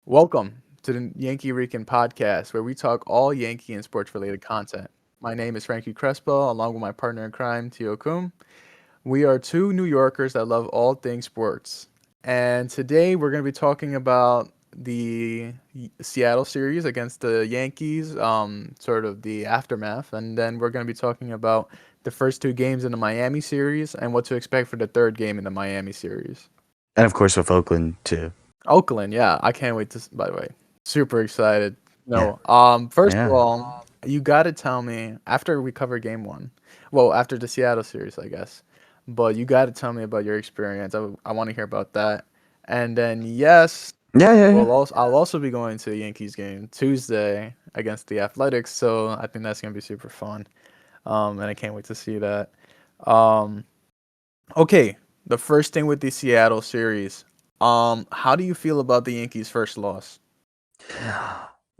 Welcome to the Yankee Rican podcast, where we talk all Yankee and sports related content. My name is Frankie Crespo, along with my partner in crime, Tio Kum. We are two New Yorkers that love all things sports. And today we're going to be talking about the Seattle series against the Yankees, sort of the aftermath. And then we're going to be talking about the first two games in the Miami series and what to expect for the third game in the Miami series. And of course with Oakland too. Oakland, yeah, I can't wait to. By the way, super excited. Yeah. No, first of Yeah. all, you got to tell me after we cover game one. Well, after the Seattle series, I guess. But you got to tell me about your experience. I want to hear about that. And then yes, Yeah, yeah, yeah. I'll also be going to the Yankees game Tuesday against the Athletics. So I think that's gonna be super fun. And I can't wait to see that. Um, Okay, the first thing with the Seattle series. How do you feel about the Yankees' first loss?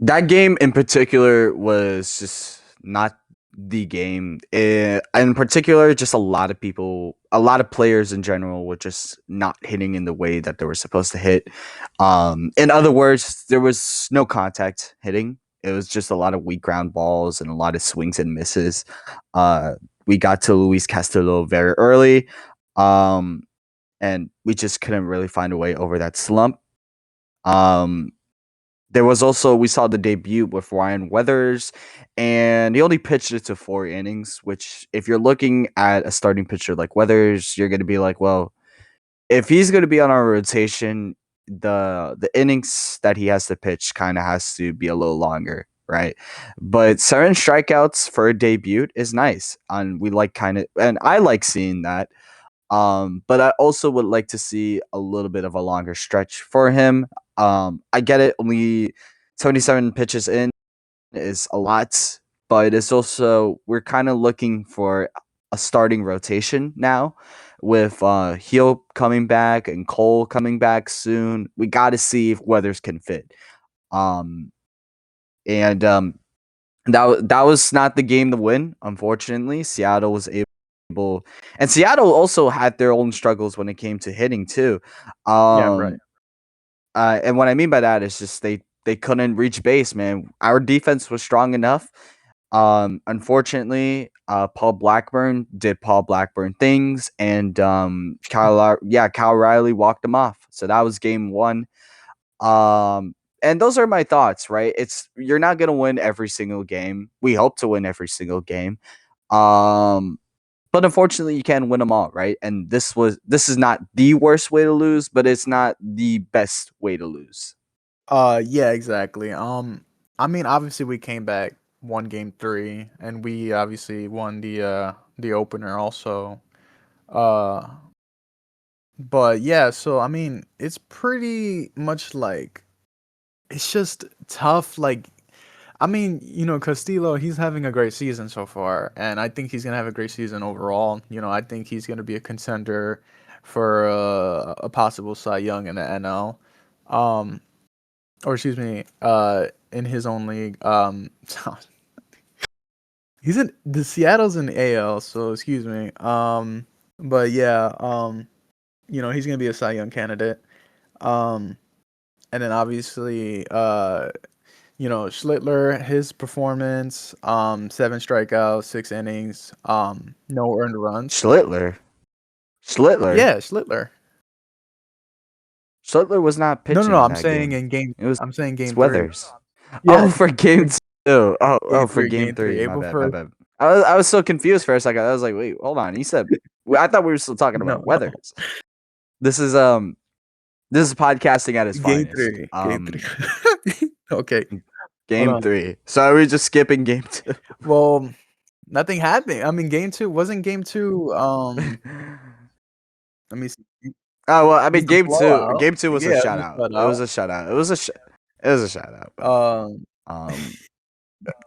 That game in particular was just not the game. In particular, just a lot of players in general were just not hitting in the way that they were supposed to hit. In other words, there was no contact hitting. It was just a lot of weak ground balls and a lot of swings and misses. Uh, we got to Luis Castillo very early, um, and we just couldn't really find a way over that slump. Um, there was also we saw the debut with Ryan Weathers, and he only pitched it to 4 innings. Which, if you're looking at a starting pitcher like Weathers, you're going to be like, well, if he's going to be on our rotation, the innings that he has to pitch kind of has to be a little longer, right? But 7 strikeouts for a debut is nice, and I like seeing that. But I also would like to see a little bit of a longer stretch for him. I get it, only 77 pitches in is a lot, but it's also we're kind of looking for a starting rotation now with Heel coming back and Cole coming back soon. We got to see if Weathers can fit. Um, and that was not the game to win. Unfortunately, Seattle was able, and Seattle also had their own struggles when it came to hitting too. Yeah, right. Um, and what I mean by that is just they couldn't reach base, man. Our defense was strong enough. Unfortunately, Paul Blackburn did Paul Blackburn things, and Kyle Riley walked him off. So that was game one. And those are my thoughts, right? It's you're not gonna win every single game. We hope to win every single game. Um, but unfortunately, you can't win them all, right? And this is not the worst way to lose, but it's not the best way to lose. Yeah, exactly. I mean, obviously we came back, won game three, and we obviously won the opener also. Uh, but yeah, so I mean, it's pretty much like it's just tough. Like I mean, Castillo, he's having a great season so far, and I think he's gonna have a great season overall. I think he's gonna be a contender for a possible Cy Young in the NL, um, or excuse me, in his own league. He's in the Seattle's in AL, so excuse me. But yeah, he's gonna be a Cy Young candidate. Um, and then obviously, Schlittler, his performance, 7 strikeouts, 6 innings, no earned runs. Schlittler, Schlittler, Yeah, Schlittler. Schlittler was not No, no, pitching no. in I'm that saying game. in game. It was I'm saying it's game three. Weathers. Yeah, Oh, for game two. Oh, for game game three. three. My April bad. My 1st. bad. I was so confused for a second. I was like, wait, hold on. He said I thought we were still talking No, about no. Weathers. This is this is podcasting at its Game finest. three. Game three. Okay, hold Game on. three. So are we just skipping game two? Well, nothing happened. I mean, game two wasn't game two. Let me see. Oh well, I Was mean the game two. blowout? Game two was a Yeah, it was shutout. a It was shutout. a shutout. It was a shutout. But Um, um,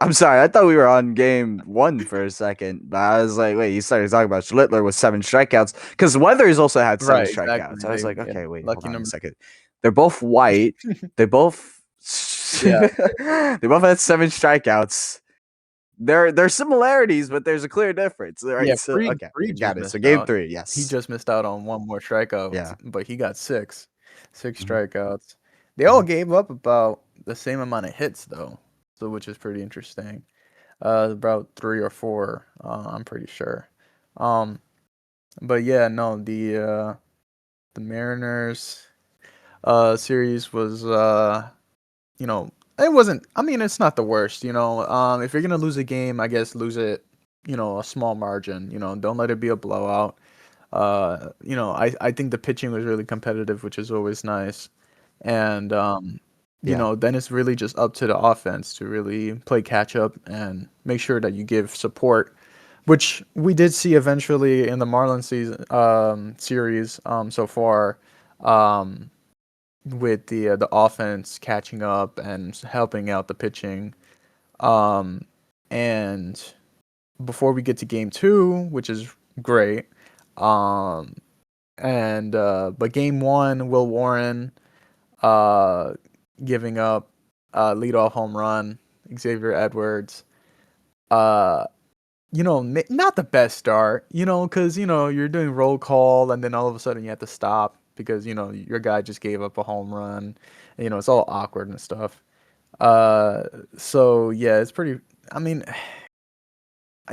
I'm sorry. I thought we were on game one for a second, but I was like, wait, you started talking about Schlittler with 7 strikeouts because Weathers also had seven right, exactly. strikeouts. I was like, Yeah, okay, wait, hold lucky on a number. second. They're both white. They both Yeah, they both had 7 strikeouts. There's similarities, but there's a clear difference, yeah. right? So Free, okay, Free got just it. So missed game out. three, He yes, just missed out on one more strikeout, yeah. but he got six Mhm. strikeouts. They all Mhm. gave up about the same amount of hits though, so which is pretty interesting. About three or four, I'm pretty sure. Um, but yeah, no, the Mariners series was you know, it wasn't. I mean, it's not the worst. If you're gonna lose a game, I guess lose it. A small margin. Don't let it be a blowout. I think the pitching was really competitive, which is always nice. And Yeah. then it's really just up to the offense to really play catch up and make sure that you give support, which we did see eventually in the Marlins series so far. Um, with the offense catching up and helping out the pitching. Um, and before we get to game two, which is great, um, and but game one, Will Warren uh, giving up leadoff home run, Xavier Edwards. Uh, not the best start, because you're doing roll call and then all of a sudden you have to stop because your guy just gave up a home run. It's all awkward and stuff. Uh, so yeah, it's pretty. I mean,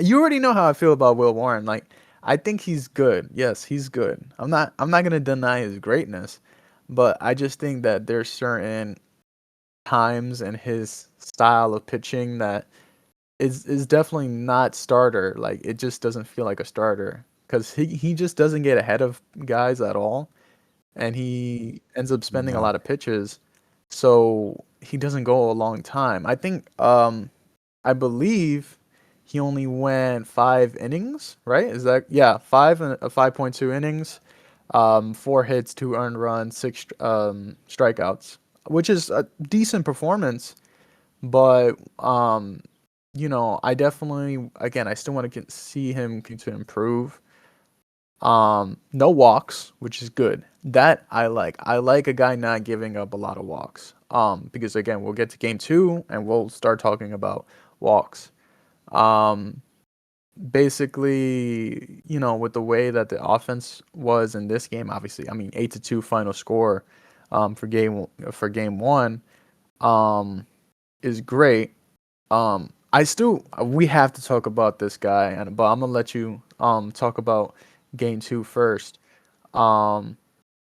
you already know how I feel about Will Warren. Like, I think he's good. Yes, he's good. I'm not gonna deny his greatness, but I just think that there's certain times in his style of pitching that is definitely not starter. Like it just doesn't feel like a starter because he just doesn't get ahead of guys at all, and he ends up spending a Yeah. lot of pitches, so he doesn't go a long time. I believe he only went 5 innings, right? Is that yeah, 5.2 innings, 4 hits, 2 earned runs, six strikeouts, which is a decent performance, but I definitely again I still want to see him continue to improve. No walks, which is good. That I like. I like a guy not giving up a lot of walks. Because again, we'll get to game two and we'll start talking about walks. Um, Basically, with the way that the offense was in this game, obviously, I mean, 8-2 final score, for game one, um, is great. We have to talk about this guy, but I'm gonna let you talk about game two first. Um,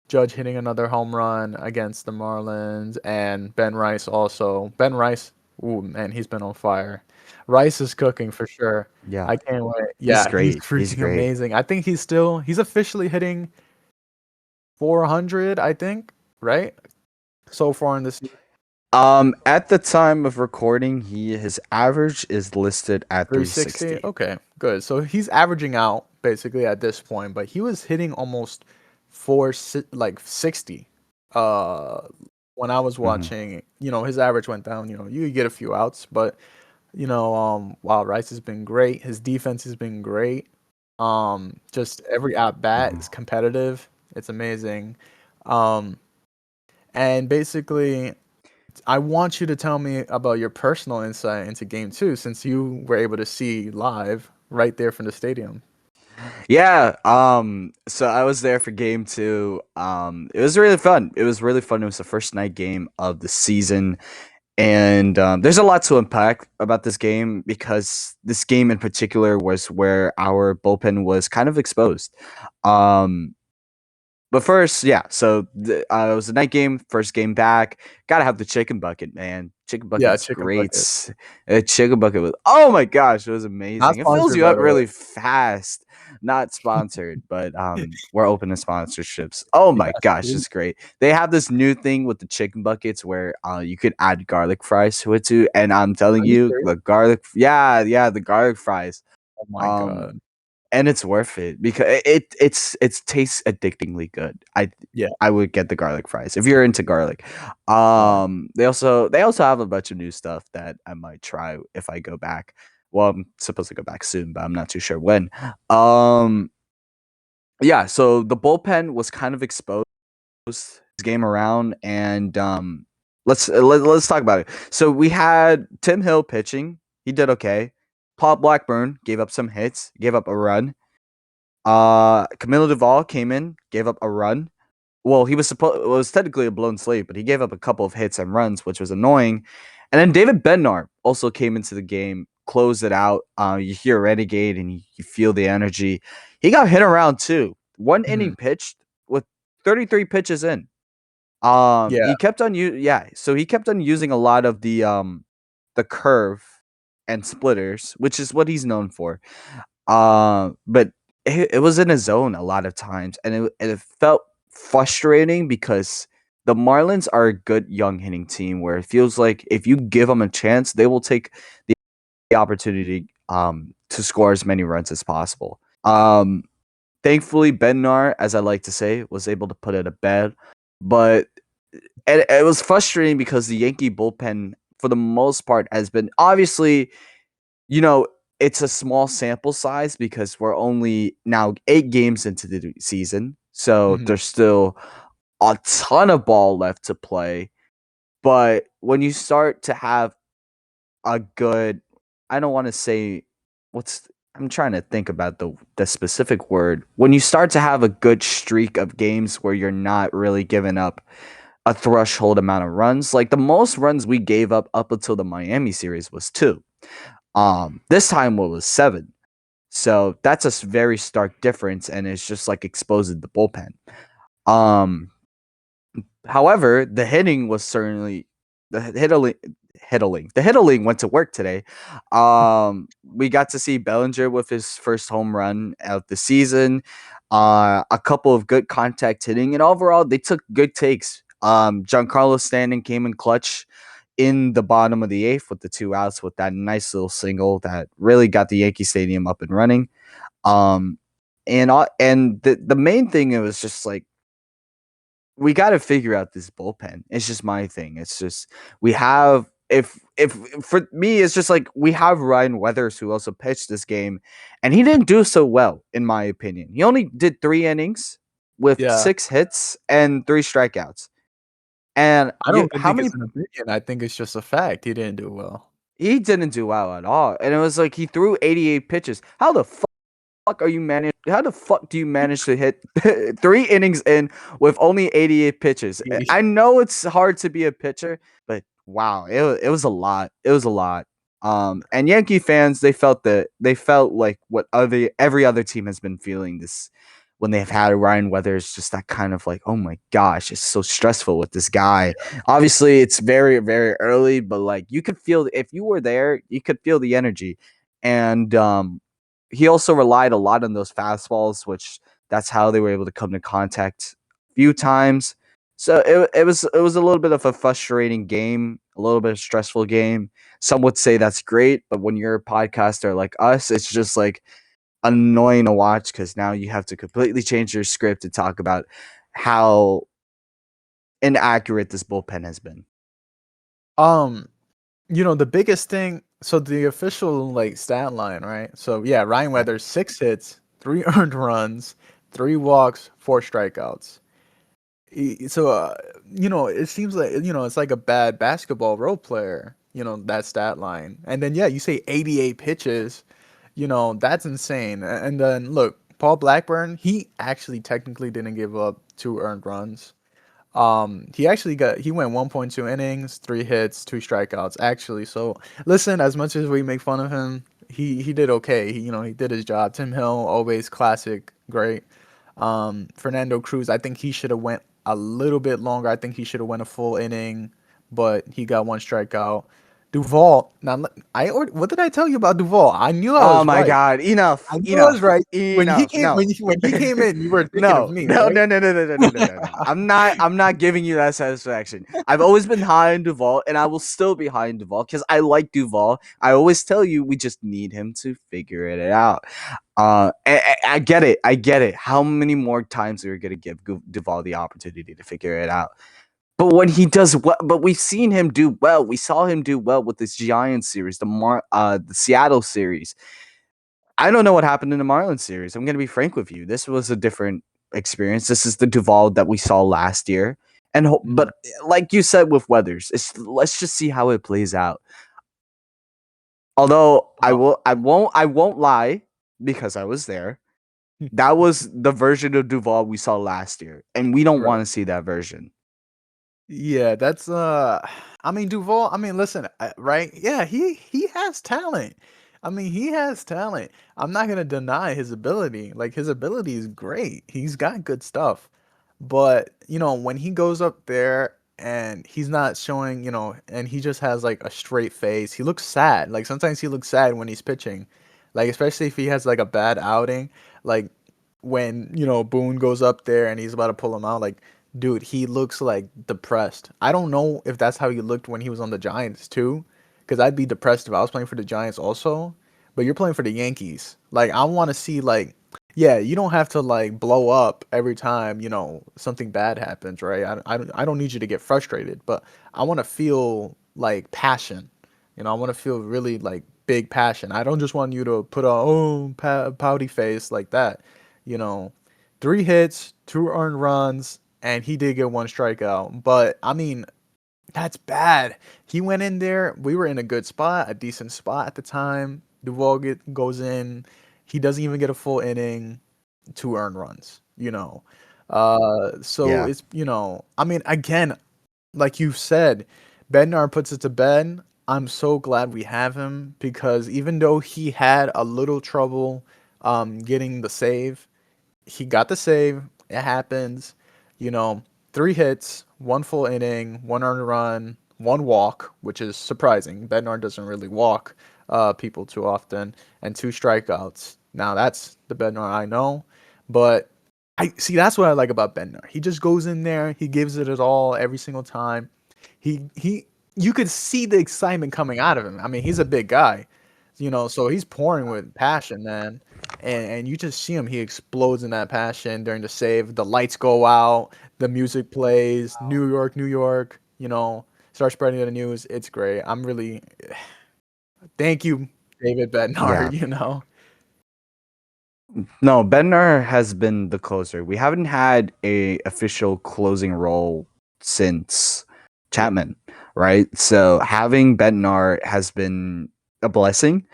Judge hitting another home run against the Marlins, and Ben Rice also. Ben Rice, ooh man, he's been on fire. Rice is cooking for sure. Yeah. I can't wait. He's Yeah, he's great. He's freaking great. amazing. I think he's officially hitting 400. I think, right? So far in this year, At the time of recording, his average is listed at 360. 360. Okay, good. So he's averaging out basically at this point, but he was hitting almost like 60. Uh, when I was Hmm. watching, his average went down. You could get a few outs, but wow, Rice has been great. His defense has been great. Just every at bat Hmm. is competitive. It's amazing. Um, and basically, I want you to tell me about your personal insight into game two, since you were able to see live right there from the stadium. Yeah. So I was there for game two. It was really fun. It was really fun. It was the first night game of the season. And there's a lot to unpack about this game because this game in particular was where our bullpen was kind of exposed. Um, but first, yeah. So it was a night game, first game back. Gotta have the chicken bucket, man. Chicken bucket Yeah, is chicken great. bucket. Chicken bucket was, oh my gosh, it was Not amazing. It fills sponsored, you by up the way. really fast. Not sponsored, but we're open to sponsorships. Oh my Yes, gosh, please. it's great. They have this new thing with the chicken buckets where you could add garlic fries to it too. And I'm telling Are you you, serious? the garlic, yeah, the garlic fries. Oh my Um, god. and it's worth it because it tastes addictingly good. Yeah. I would get the garlic fries if you're into garlic. Oh, They also have a bunch of new stuff that I might try if I go back. Well, I'm supposed to go back soon, but I'm not too sure when. Um, yeah, so the bullpen was kind of exposed this game around, and let's talk about it. So we had Tim Hill pitching. He did okay. Paul Blackburn gave up some hits, gave up a run. Camilo Duvall came in, gave up a run. well, he was supposed it was technically a blown slate, but he gave up a couple of hits and runs, which was annoying. And then David Bednar also came into the game, closed it out. You hear Renegade and you feel the energy. He got hit around too. One inning Mhm. pitched with 33 pitches in. Yeah. He kept on so he kept on using a lot of the curve and splitters, which is what he's known for. But it was in a zone a lot of times, and it felt frustrating because the Marlins are a good young hitting team where it feels like if you give them a chance, they will take the opportunity to score as many runs as possible. Thankfully, Bednar, as I like to say, was able to put it to bed, but it was frustrating because the Yankee bullpen, for the most part, has been obviously, you know, it's a small sample size because we're only now 8 games into the season. So Mhm. there's still a ton of ball left to play. But when you start to have a good, I don't want to say what's, I'm trying to think about the specific word. When you start to have a good streak of games where you're not really giving up a threshold amount of runs, like the most runs we gave up until the Miami series was 2. This time it was 7. So that's a very stark difference, and it's just like exposing the bullpen. Um, However, the hitting was certainly the hitting went to work today. We got to see Bellinger with his first home run of the season. A couple of good contact hitting, and overall they took good takes. Giancarlo Stanton came in clutch in the bottom of the 8th with the 2 outs with that nice little single that really got the Yankee Stadium up and running. Um, and the main thing, it was just like we got to figure out this bullpen. It's just my thing. It's just we have if for me it's just like we have Ryan Weathers who also pitched this game, and he didn't do so well in my opinion. He only did 3 innings with Yeah. 6 hits and 3 strikeouts. And I don't even how think many it's an opinion, I think it's just a fact, he didn't do well. he didn't do well at all. And it was like he threw 88 pitches. How the fuck are you manage? How the fuck do you manage to hit 3 innings in with only 88 pitches? He I know it's hard to be a pitcher, but wow, it was a lot. It was a lot. And Yankee fans, they felt like what other every other team has been feeling this when they've had Ryan Weathers, just that kind of like, oh my gosh, it's so stressful with this guy. Obviously, it's very, very early, but like you could feel if you were there, you could feel the energy. And he also relied a lot on those fastballs, which that's how they were able to come to contact a few times. So it was a little bit of a frustrating game, a little bit of stressful game. Some would say that's great, but when you're a podcaster like us, it's just like annoying to watch because now you have to completely change your script to talk about how inaccurate this bullpen has been. um, the biggest thing, so the official, like, stat line, right? So, yeah, Ryan Yeah. Weathers, 6 hits, 3 earned runs, 3 walks, 4 strikeouts. So, it seems like, it's like a bad basketball role player, that stat line. And then, yeah, you say 88 pitches, that's insane. And then, look, Paul Blackburn, he actually technically didn't give up 2 earned runs. He went 1.2 innings, 3 hits, 2 strikeouts, actually. So, listen, as much as we make fun of him, he did okay. He did his job. Tim Hill, always classic, great. Fernando Cruz, I think he should have went a little bit longer. I think he should have went a full inning, but he got 1 strikeout. Duvall, now what did I tell you about Duvall? I knew I Oh was my right. god, I enough, knew I was enough, right. When he enough. came No. in, you were thinking of No, me, no, right? no, no, no, no, no, no, no, no, no. I'm not giving you that satisfaction. I've always been high on Duval, and I will still be high on Duval because I like Duval. I always tell you we just need him to figure it out. I get it. I get it. How many more times are we gonna give Duval the opportunity to figure it out? But when he does well, but we've seen him do well. We saw him do well with this Giants series, the Seattle series. I don't know what happened in the Marlins series. I'm going to be frank with you. This was a different experience. This is the Duval that we saw last year. Mhm. But like you said with Weathers, let's just see how it plays out. Although I won't lie because I was there. That was the version of Duval we saw last year, and we don't Right. want to see that version. Yeah, that's I mean Duval, I mean listen, right? Yeah, he has talent. I mean, he has talent. I'm not going to deny his ability. Like his ability is great. He's got good stuff. But, when he goes up there and he's not showing, and he just has like a straight face. He looks sad. Like sometimes he looks sad when he's pitching. Like especially if he has like a bad outing, like when, Boone goes up there and he's about to pull him out, like dude, he looks like depressed. I don't know if that's how he looked when he was on the Giants too, because I'd be depressed if I was playing for the Giants also. But you're playing for the Yankees. Like I want to see like, yeah, you don't have to like blow up every time something bad happens, right? I don't need you to get frustrated, but I want to feel like passion. I want to feel really like big passion. I don't just want you to put a pouty face like that. You know, 3 hits, 2 earned runs, and he did get 1 strikeout. But I mean, that's bad. He went in there. We were in a good spot, a decent spot at the time. Duvall goes in. He doesn't even get a full inning, 2 earned runs. So Yeah. it's I mean, again, like you said, Bednar puts it to bed. I'm so glad we have him because even though he had a little trouble getting the save, he got the save. It happens. You know, 3 hits, 1 full inning, 1 earned run, 1 walk, which is surprising. Bednar doesn't really walk people too often, and 2 strikeouts. Now that's the Bednar I know, but I see that's what I like about Bednar. He just goes in there, he gives it his all every single time. He you could see the excitement coming out of him. I mean, he's a big guy, so he's pouring with passion, man. And you just see him, he explodes in that passion during the save. The lights go out, the music plays, New York, start spreading the news. It's great. I'm really thank you, David Bednar, Yeah. No, Bednar has been the closer. We haven't had a official closing role since Yeah. Chapman, right? So having Bednar has been a blessing.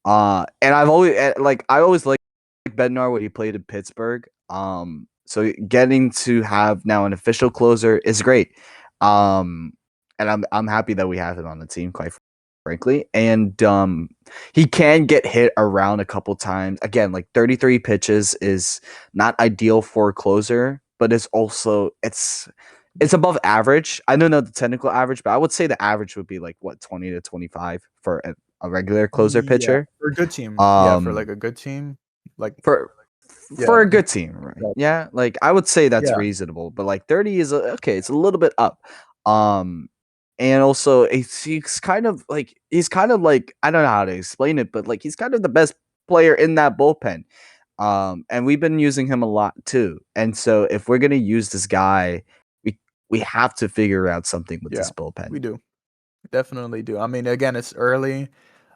And I always liked Bednar when he played in Pittsburgh. So getting to have now an official closer is great. And I'm happy that we have him on the team, quite frankly. And he can get hit around a couple times. Again, like 33 pitches is not ideal for a closer, but it's above average. I don't know the technical average, but I would say the average would be like what 20 to 25 for a regular closer Yeah, pitcher. for a good team. Yeah, for like Um, a good team. Like for yeah, for a good team, right? Yeah, like I would say that's yeah, reasonable, but like 30 is okay. It's a little bit up. Um, and also he's kind of like I don't know how to explain it, but like he's kind of the best player in that bullpen. And we've been using him a lot too. And so if we're gonna use this guy, we we have to figure out something with yeah. this bullpen. We do. Definitely do. I mean, again, it's early.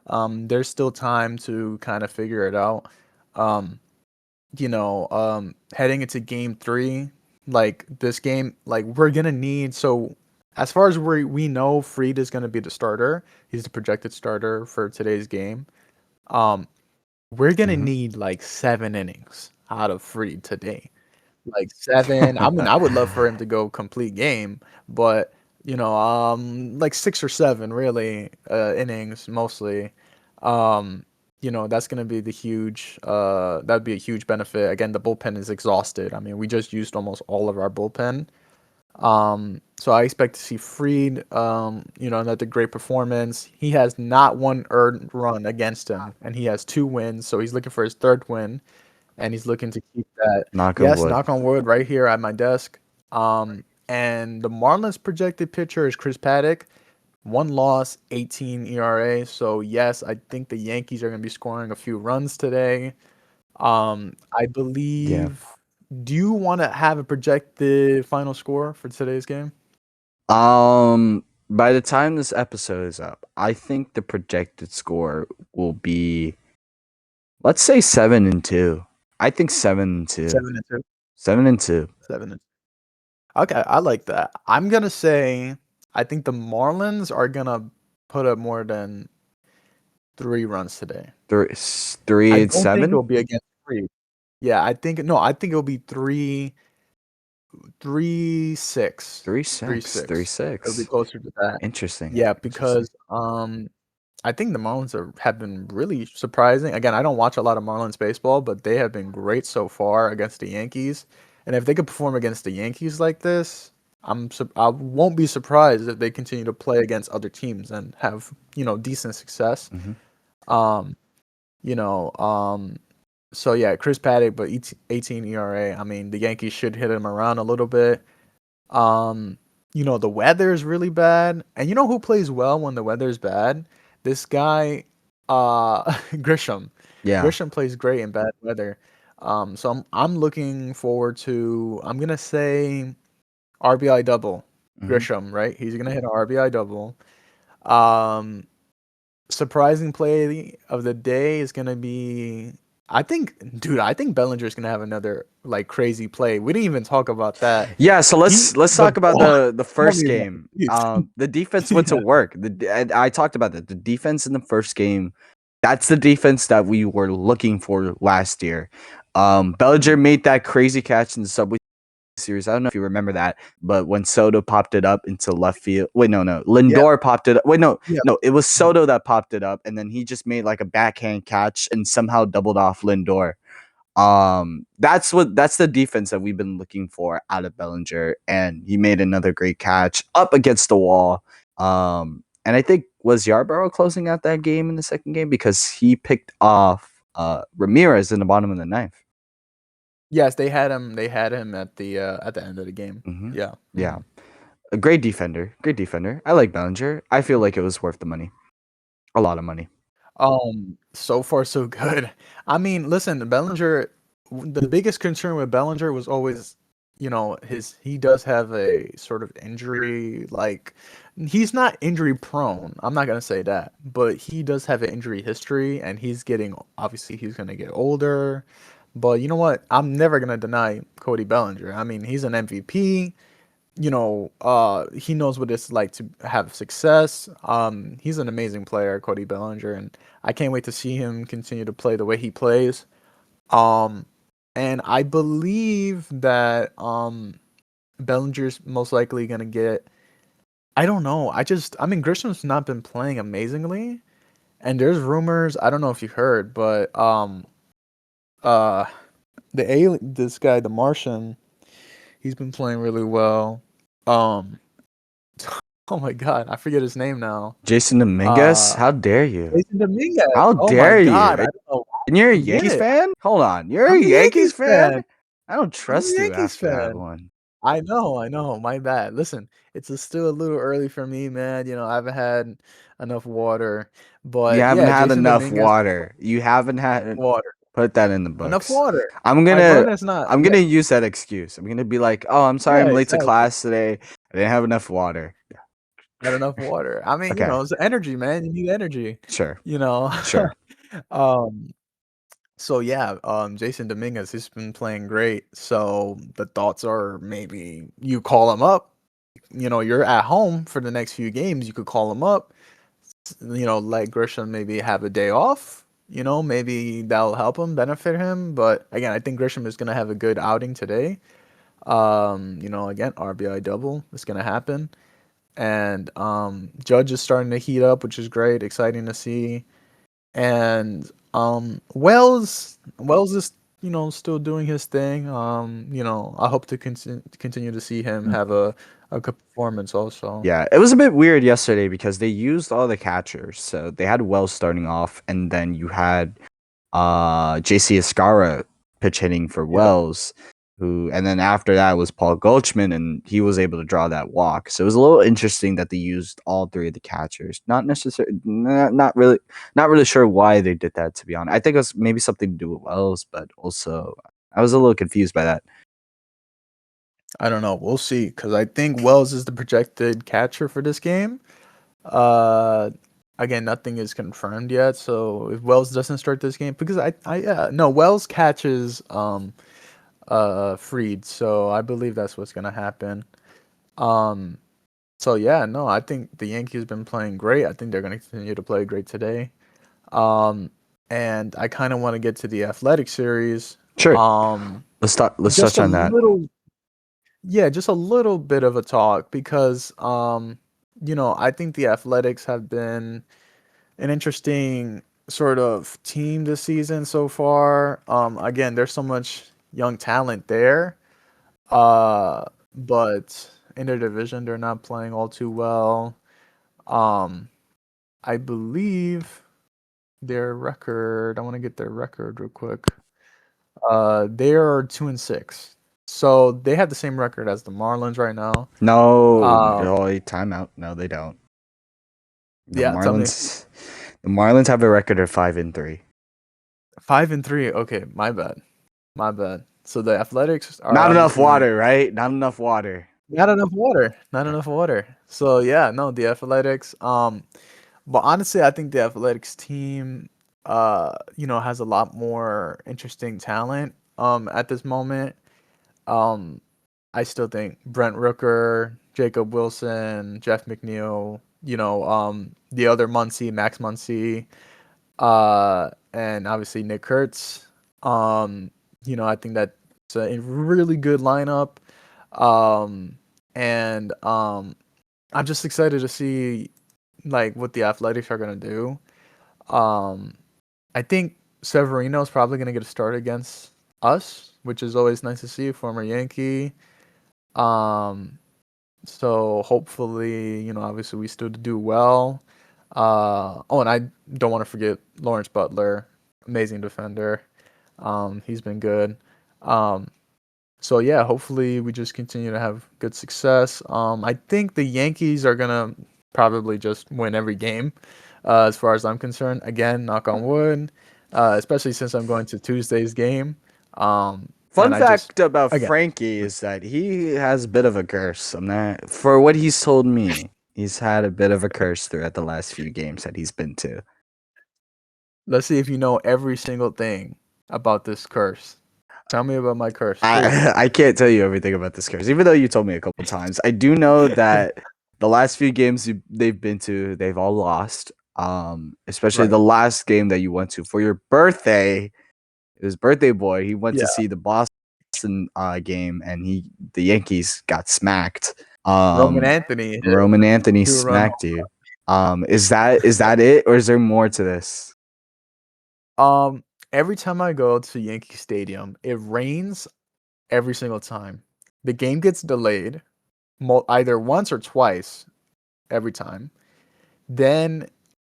There's still time to kind of figure it out. Um, Heading into game 3, like this game, like we're gonna need so as far as we know, Freed is gonna be the starter. He's the projected starter for today's game. Um, we're gonna Mhm. need like 7 innings out of Freed today. Like 7. I mean, I would love for him to go complete game, but like 6 or 7 really innings mostly. Um, that's gonna be the huge that'd be a huge benefit. Again, the bullpen is exhausted. I mean, we just used almost all of our bullpen. So I expect to see Freed, another great performance. He has not one earned run against him, and he has 2 wins, so he's looking for his third win and he's looking to keep that. Knock on Yes, wood. knock on wood, right here at my desk. And the Marlins projected pitcher is Chris Paddock, 1 loss, 18 ERA. So yes, I think the Yankees are going to be scoring a few runs today. I Yeah. believe. Do you want to have a projected final score for today's game? By the time this episode is up, I think the projected score will be, let's say 7-2. I think 7-2. 7-2. 7-2. 7. Okay, I like that. I'm gonna say I think the Marlins are gonna put up more than 3 runs today. Three, I three and don't think it'll seven. be against Freed. Yeah, I think no, I think it'll be 3-6. Three Three six, three six. It'll be six. closer to that. Interesting. Yeah, Interesting. because I think the Marlins have been really surprising. Again, I don't watch a lot of Marlins baseball, but they have been great so far against the Yankees. And if they could perform against the Yankees like this, I won't be surprised if they continue to play against other teams and have, decent success. Hmm. Um, you know, so yeah, Chris Paddock, but 18 ERA. I mean, the Yankees should hit him around a little bit. Um, the weather is really bad. And you know who plays well when the weather is bad? This guy, Grisham. Yeah. Grisham plays great in bad weather. So I'm looking forward to, I'm gonna say RBI double. Hmm. Grisham, right? He's gonna hit an RBI double. Um, Surprising play of the day is gonna be, I think Bellinger's gonna have another like crazy play. We didn't even talk about that. Yeah, so let's The talk about ball. the Tell first me about game. it, please. The defense went to Yeah. work. And I talked about that. The defense in the first game, that's the defense that we were looking for last year. Bellinger Mhm. made that crazy catch in the Subway Series. I don't know if you remember that, but when Soto popped it up into left field. Wait, no. Yeah, Lindor popped it up. Wait, yeah. no, it was Mhm. Soto that popped it up, and then he just made like a backhand catch and somehow doubled off Lindor. That's the defense that we've been looking for out of Bellinger, and he made another great catch up against the wall. And I think was Yarborough closing out that game in the second game because he picked off Ramirez in the bottom of the ninth. Yes, they had him. They had him at the end of the game. Hmm. Yeah. Yeah, Mhm. a great defender, great defender. I like Bellinger. I feel like it was worth the money, a lot of money. So far so good. I mean, listen, the biggest concern with Bellinger was always, he does have a sort of injury, like he's not injury prone. I'm not gonna say that, but he does have an injury history, and obviously he's gonna get older. But you know what? I'm never gonna deny Cody Bellinger. I mean, he's an MVP. He knows what it's like to have success. He's an amazing player, Cody Bellinger, and I can't wait to see him continue to play the way he plays. Um, and I believe that Bellinger's most likely gonna get. I don't know. I mean, Grisham's not been playing amazingly, and there's rumors. I don't know if you heard, but uh, this guy, the Martian, he's been playing really well. Um, Oh my god, I forget his name now. Jason Dominguez, Uh, how dare you? Jason Dominguez. How Oh my dare god, I you? don't know why And you're a I forget Yankees it. fan? Hold on. You're a I'm a Yankees Yankees fan? fan. I don't I'm a trust you Yankees after that fan. one. I know, my bad. Listen, still a little early for me, man. I haven't had enough water. You But haven't yeah, had Jason enough Dominguez, water. You haven't had water. put that in the Enough books. water. I'm My gonna brain is not, I'm yeah, gonna use that excuse. I'm gonna be like, oh, I'm sorry yeah, I'm late to exactly. class today. I didn't have enough water. Not enough water. I mean, Okay. it's energy, man. You need energy. Sure. You know. Sure. Um So yeah, Jason Dominguez has been playing great. So the thoughts are maybe you call him up. You're at home for the next few games. You could call him up. Let Grisham maybe have a day off. Maybe that'll help him, benefit him. But again, I think Grisham is gonna have a good outing today. Again, RBI double is gonna happen, and Judge is starting to heat up, which is great, exciting to see. And Wells is still doing his thing. I hope to continue to see him have a good performance also. Yeah, it was a bit weird yesterday because they used all the catchers. So they had Wells starting off, and then you had JC Escara pitch hitting for Yep. Wells, who and then after that was Paul Goldschmidt, and he was able to draw that walk. So it was a little interesting that they used all three of the catchers. Not necessarily, not really sure why they did that. To be honest, I think it was maybe something to do with Wells, but also I was a little confused by that. I don't know. We'll see because I think Wells is the projected catcher for this game. Uh, Again, nothing is confirmed yet. So if Wells doesn't start this game, because no, Wells catches Freed, so I believe that's what's gonna happen. Um, So yeah, no, I think the Yankees been playing great. I think they're going to continue to play great today. Um, and I kind of want to get to the Athletic series Sure. Um, Let's just touch a on that. little, yeah, just a little bit of a talk because, I think the Athletics have been an interesting sort of team this season so far. Again, there's so much young talent there, but in their division, they're not playing all too well. Um, I believe their record. I want to get their record real quick. They are 2-6, so they have the same record as the Marlins right now. No, Um, no, timeout. No, they don't. The yeah, tell me. Marlins, the Marlins have a record of 5-3. 5-3. Okay, my bad. My bad. So the Athletics are Not enough obviously water, right? Not enough water. not enough water. Not enough water. So yeah, no, the Athletics. But honestly, I think the Athletics team, has a lot more interesting talent. At this moment. Um, I still think Brent Rooker, Jacob Wilson, Jeff McNeil, the other Muncy, Max Muncy, and obviously Nick Kurtz. I think that's a really good lineup. Um, and I'm just excited to see like what the Athletics are gonna do. Um, I think Severino is probably gonna get a start against us, which is always nice to see, former Yankee. Um, so hopefully, obviously we still do well. Oh, and I don't want to forget Lawrence Butler, amazing defender. He's been good. Um, so yeah, hopefully we just continue to have good success. I think the Yankees are gonna probably just win every game, as far as I'm concerned. Again, knock on wood. Especially since I'm going to Tuesday's game. And Fun I just fact about again, Frankie is that he has a bit of a curse. I'm not for what he's told me. He's had a bit of a curse throughout the last few games that he's been to. let's see if you know every single thing about this curse. Tell me about my curse, please. I can't tell you everything about this curse, even though you told me a couple times. I do know that the last few games they've been to, they've all lost. Especially Right. the last game that you went to for your birthday. It was birthday boy. He went to Yeah. see the Boston game, and the Yankees got smacked. Roman Anthony hit Roman Anthony a 2-run smacked you. Is that it, or is there more to this? Every time I go to Yankee Stadium, it rains every single time. The game gets delayed either once or twice every time. Then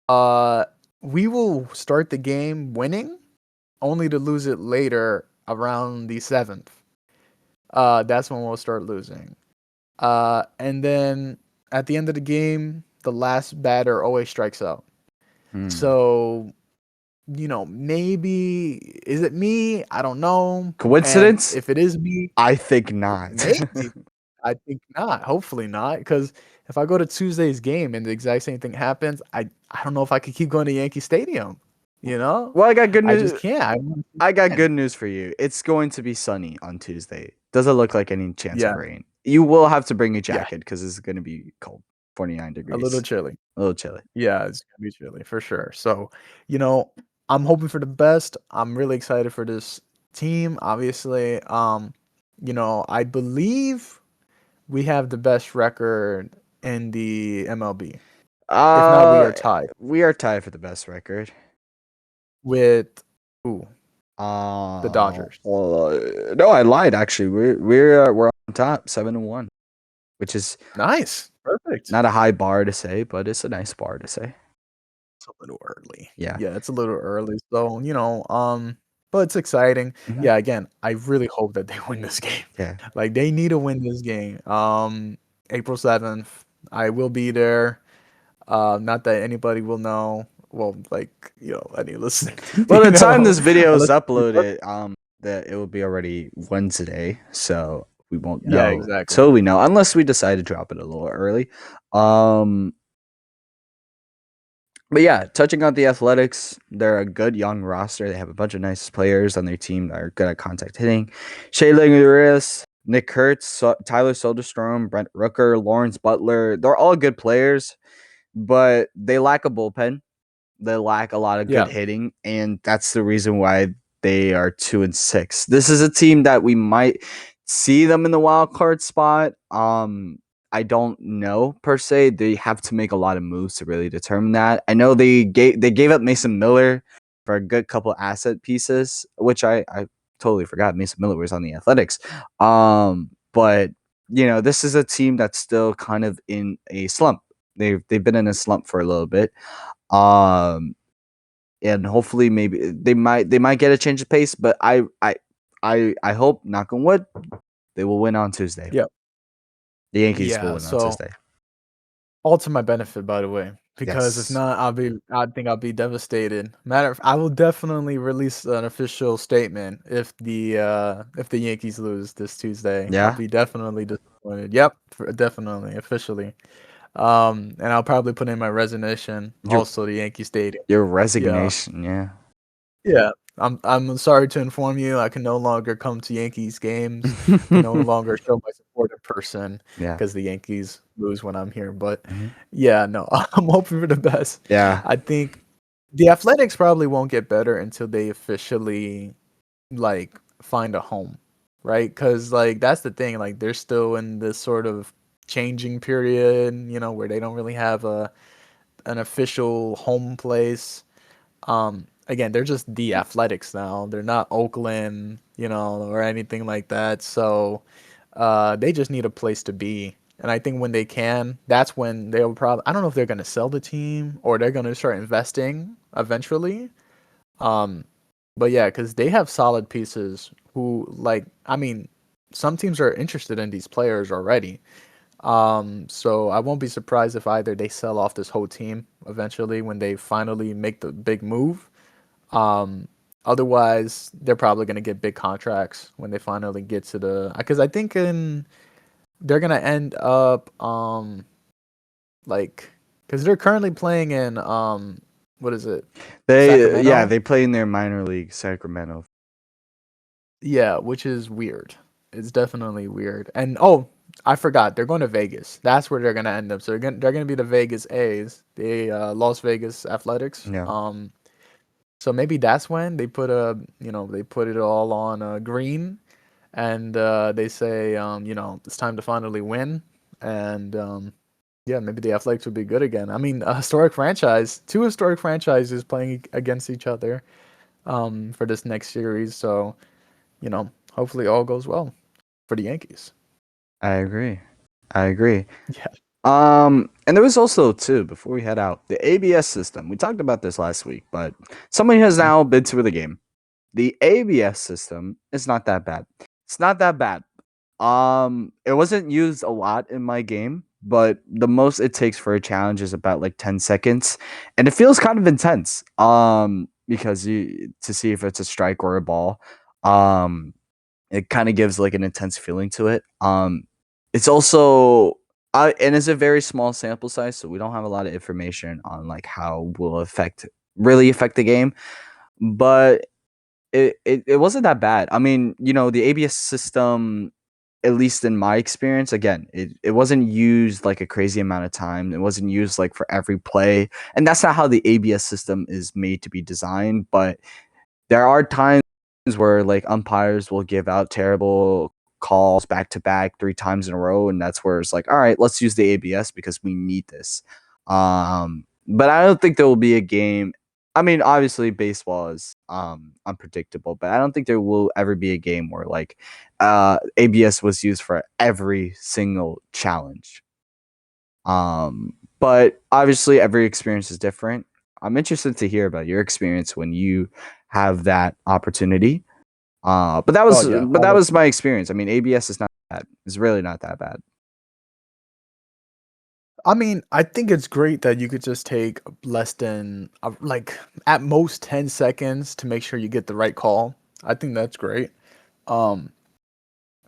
uh we will start the game winning only to lose it later around the 7th. That's when we'll start losing. And then at the end of the game, the last batter always strikes out. Hmm. So, maybe is it me? I don't know. And Coincidence? if it is me, I think not. maybe. I think not. Hopefully not. Because if I go to Tuesday's game and the exact same thing happens, I don't know if I could keep going to Yankee Stadium. You know, Well, I got good I just news. can't. I want to I got win. good news for you. It's going to be sunny on Tuesday. Doesn't look like any chance of Yeah, rain. You will have to bring a yeah, jacket because it's going to be cold, 49 a little degrees, chilly. a little chilly. Yeah, it's gonna be chilly for sure. So, you know, I'm hoping for the best. I'm really excited for this team. Obviously, I believe we have the best record in the MLB. If not, we Uh, are tied we are tied for the best record. with ooh, the Dodgers. No, I lied. Actually, we're on top, 7-1, which is Nice, perfect. not a high bar to say, but it's a nice bar to say. It's a little early. Yeah, Yeah, it's a little early. So, but it's exciting. mhm, Yeah, again, I really hope that they win this game. yeah. Like they need to win this game. April 7th, I will be there. Not that anybody will know. Well, like, any listener, Well, the time know, this video is unless it's your birthday. uploaded, that it will be already Wednesday, so we won't Yeah, know exactly. till we know, unless we decide to drop it a little early. Um, but yeah, touching on the Athletics, they're a good young roster. They have a bunch of nice players on their team that are good at contact hitting. Shea Lingerius, Nick Kurtz, Tyler Soderstrom, Brent Rooker, Lawrence Butler. They're all good players, but they lack a bullpen. They lack a lot of good Yeah, hitting, and that's the reason why they are 2-6. This is a team that we might see them in the wild card spot. I don't know per se. They have to make a lot of moves to really determine that. I know they gave up Mason Miller for a good couple asset pieces, which I totally forgot Mason Miller was on the Athletics. But this is a team that's still kind of in a slump. They've been in a slump for a little bit. Um, and hopefully maybe they might get a change of pace, but I hope, knock on wood, they will win on Tuesday. Yeah. The Yankees will Yeah. win on So Tuesday. all to my benefit, by the way, because if Yes. not, I think I'll be devastated. I will definitely release an official statement if the Yankees lose this Tuesday. I'll Yeah. be definitely disappointed. Yep, definitely, officially. And I'll probably put in my resignation Your also to Yankee Stadium. your Yeah. resignation. Yeah. Yeah. I'm sorry to inform you, I can no longer come to Yankees games, can no longer show my support in person Yeah. because the Yankees lose when I'm here, but Mhm. yeah, no, I'm hoping for the best. Yeah. I think the Athletics probably won't get better until they officially, like, find a home, right? Because like, that's the thing, like, they're still in this sort of changing period, where they don't really have an official home place. Again, they're just the Athletics now. They're not Oakland, or anything like that. So, they just need a place to be. And I think when they can, that's when they'll probably. I don't know if they're gonna sell the team or they're gonna start investing eventually. Um, but yeah, because they have solid pieces. Who like, I mean, some teams are interested in these players already. So I won't be surprised if either they sell off this whole team eventually when they finally make the big move. um, Otherwise, they're probably gonna get big contracts when they finally get to because I think they're gonna end up like because they're currently playing in what is it, Sacramento? They play in their minor league, Sacramento. Yeah, which is weird. It's definitely weird. And oh, I forgot, they're going to Vegas. That's where they're gonna end up. So they're gonna be the Vegas A's, the Las Vegas Athletics. Yeah. So maybe that's when they put it all on green, and they say, it's time to finally win, and yeah, maybe the Athletics would be good again. I mean, two historic franchises playing against each other for this next series. So hopefully all goes well for the Yankees. I agree. I agree. Yeah. And there was also too, before we head out, the ABS system. We talked about this last week, but someone has now been to the game. The ABS system is not that bad. It's not that bad. It wasn't used a lot in my game, but the most it takes for a challenge is about like 10 seconds, and it feels kind of intense. Because you to see if it's a strike or a ball. Um, it kind of gives like an intense feeling to it. It's also and it's a very small sample size, so we don't have a lot of information on like how will really affect the game. But it wasn't that bad. I mean, the ABS system, at least in my experience, again, it wasn't used like a crazy amount of time. It wasn't used like for every play. And that's not how the ABS system is made to be designed. But there are times where like umpires will give out terrible calls back to back 3 times in a row, and that's where it's like, all right, let's use the ABS because we need this. But I don't think there will be a game. I mean, obviously baseball is unpredictable, but I don't think there will ever be a game where like ABS was used for every single challenge. But obviously every experience is different. I'm interested to hear about your experience when you have that opportunity. But that Oh was yeah, but that almost. was my experience. I mean, ABS is not bad. It's really not that bad. I mean, I think it's great that you could just take less than like at most 10 seconds to make sure you get the right call. I think that's great. Um,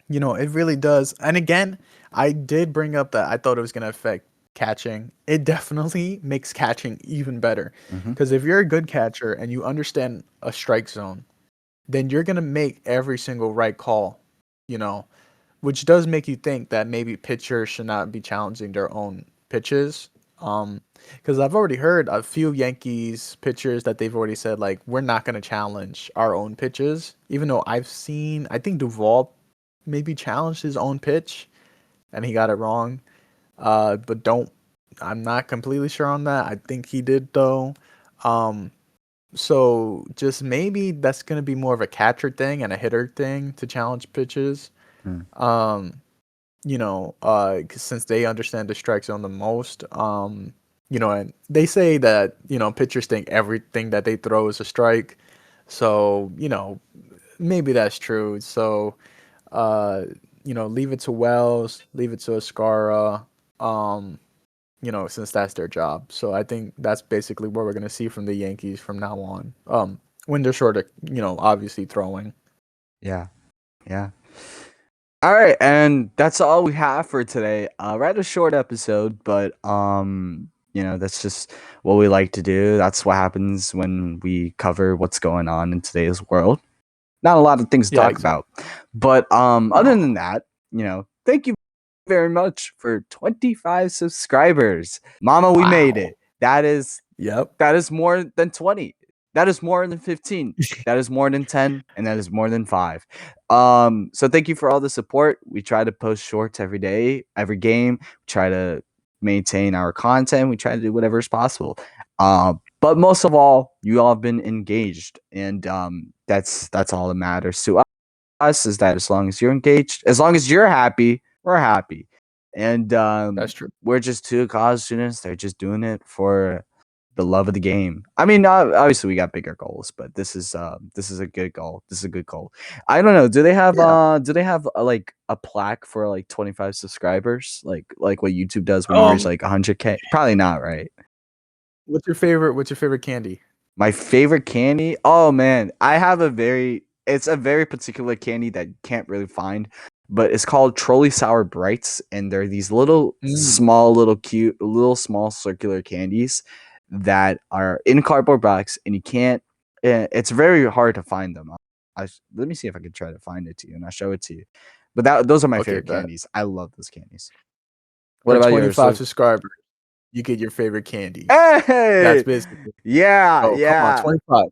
it really does. And again, I did bring up that I thought it was going to affect catching. It definitely makes catching even better. Hmm. Because if you're a good catcher and you understand a strike zone, then you're going to make every single right call, you know, which does make you think that maybe pitchers should not be challenging their own pitches. Because I've already heard a few Yankees pitchers that they've already said like we're not gonna challenge our own pitches, even though I think Duvall maybe challenged his own pitch and he got it wrong. But don't I'm not completely sure on that. I think he did though. Um, so just maybe that's gonna be more of a catcher thing and a hitter thing to challenge pitches. Mm. Um, 'cause since they understand the strike zone the most, and they say that, pitchers think everything that they throw is a strike. So, maybe that's true. So, uh, leave it to Wells, leave it to Ascara, um, since that's their job. So I think that's basically what we're gonna see from the Yankees from now on. When they're short of, obviously throwing. Yeah. Yeah. All right, and that's all we have for today. Rather short episode, but that's just what we like to do. That's what happens when we cover what's going on in today's world. Not a lot of things to Yeah, talk exactly. about, but other No. than that, thank you very much for 25 subscribers, Mama. We made Wow. it. Yep. That is more than 20. That is more than 15. That is more than 10. And that is more than 5. So thank you for all the support. We try to post shorts every day, every game. We try to maintain our content. We try to do whatever is possible. But most of all, you all have been engaged. And that's all that matters to us, is that as long as you're engaged, as long as you're happy, we're happy. And That's true. we're just two college students. They're just doing it for the love of the game. I mean, obviously we got bigger goals, but this is a good goal. This is a good goal. I don't know. Yeah. Do they have like a plaque for like 25 subscribers, like what YouTube does when you reach Um, like 100K? Probably not, right? what's your favorite candy? My favorite candy? Oh man, I have it's a very particular candy that you can't really find, but it's called Trolley Sour Brights, and they're these little Mm, small, little cute, little small circular candies that are in a cardboard box, and you can't. It's very hard to find them. Let me see if I can try to find it to you, and I'll show it to you. But those are my okay, favorite bet. candies. I love those candies. What For about yours? 25 subscribers, you get your favorite candy. That's Hey, basically. yeah, Oh, come on, yeah. 25.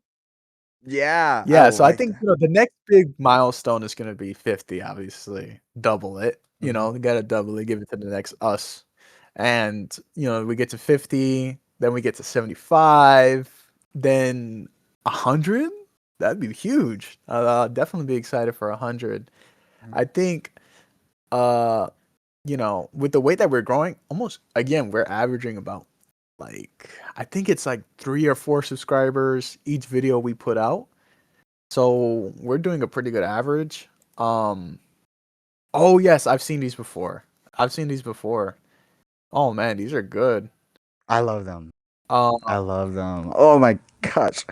Yeah, I Yeah, so I like think, that. the next big milestone is gonna be 50, obviously. Double it, Mhm. we gotta double it, give it to the next us. And, we get to 50, then we get to 75, then 100? That'd be huge. I'll definitely be excited for 100. Mhm. I think, uh, with the way that we're growing, almost again, we're averaging about like I think it's like 3 or 4 subscribers each video we put out. So we're doing a pretty good average. Um, oh yes, I've seen these before. I've seen these before. Oh man, these are good. I love them. Um, I love them. Oh my gosh.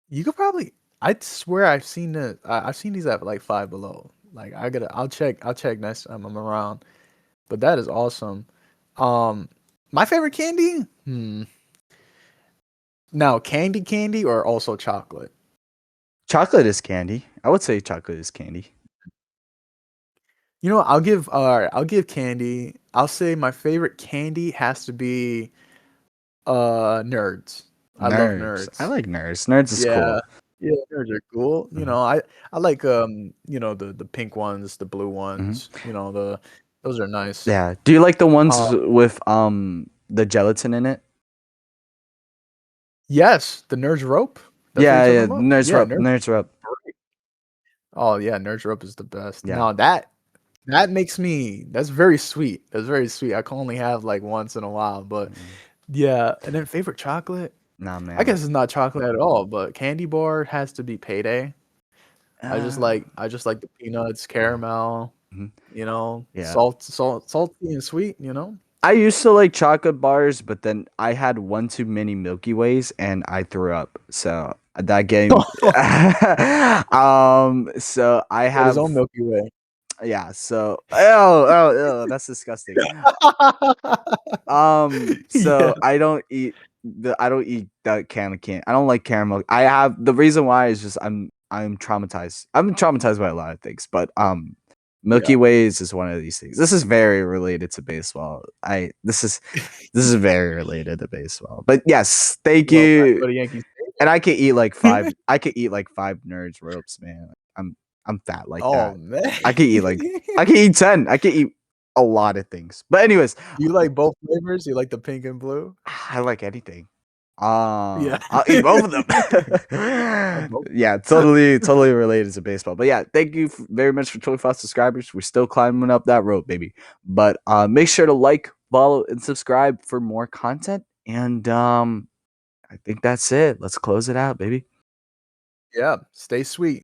you could probably. I swear I've seen these at like Five Below. Like I'll check next time I'm around. But that is awesome. Um, my favorite candy. Now candy or also chocolate. Chocolate is candy. I would say chocolate is candy. I'll give candy. I'll say my favorite candy has to be nerds. I love Nerds. I nerds. like nerds. Nerds is Yeah. cool. Yeah, nerds are cool. Mhm. I like the pink ones, the blue Mhm. ones, those are nice. Yeah. Do you like the ones Uh with the gelatin in it? yes, the nerds rope. That's what you're Yeah, talking yeah. about? Nerds Yeah, rub. nerds. Nerds rub. Oh yeah, nerds rope is the best. Yeah. Now that makes me that's very sweet. That's very sweet. I can only have like once in a while, but Mm. yeah, and then favorite chocolate? Nah, I man. guess it's not chocolate at all, but candy bar has to be Payday. Uh, I just like the peanuts, yeah. caramel, Mhm. Yeah. salty and sweet. I used to like chocolate bars, but then I had one too many Milky Ways and I threw up. So that game, so I Got his own have, Milky Way. yeah. So, that's disgusting. Yeah. So I don't eat that can of candy. I don't like caramel. I have the reason why is just I'm traumatized. I'm traumatized by a lot of things, but Milky Ways is one of these things. This is very related to baseball. This is very related to baseball. But yes, thank Well, time to you. go to Yankee And I could eat like five. Stadium. I could eat like 5 nerds ropes, man. I'm fat like Oh, that. man. I could eat like I could eat 10. I could eat a lot of things. But anyways, You like both flavors? You like the pink and blue? I like anything. Yeah. I'll eat both of them. Both. Yeah, totally related to baseball. But yeah, thank you very much for 25 subscribers. We're still climbing up that road, baby. But make sure to like, follow, and subscribe for more content. And I think that's it. Let's close it out, baby. Yeah, stay sweet.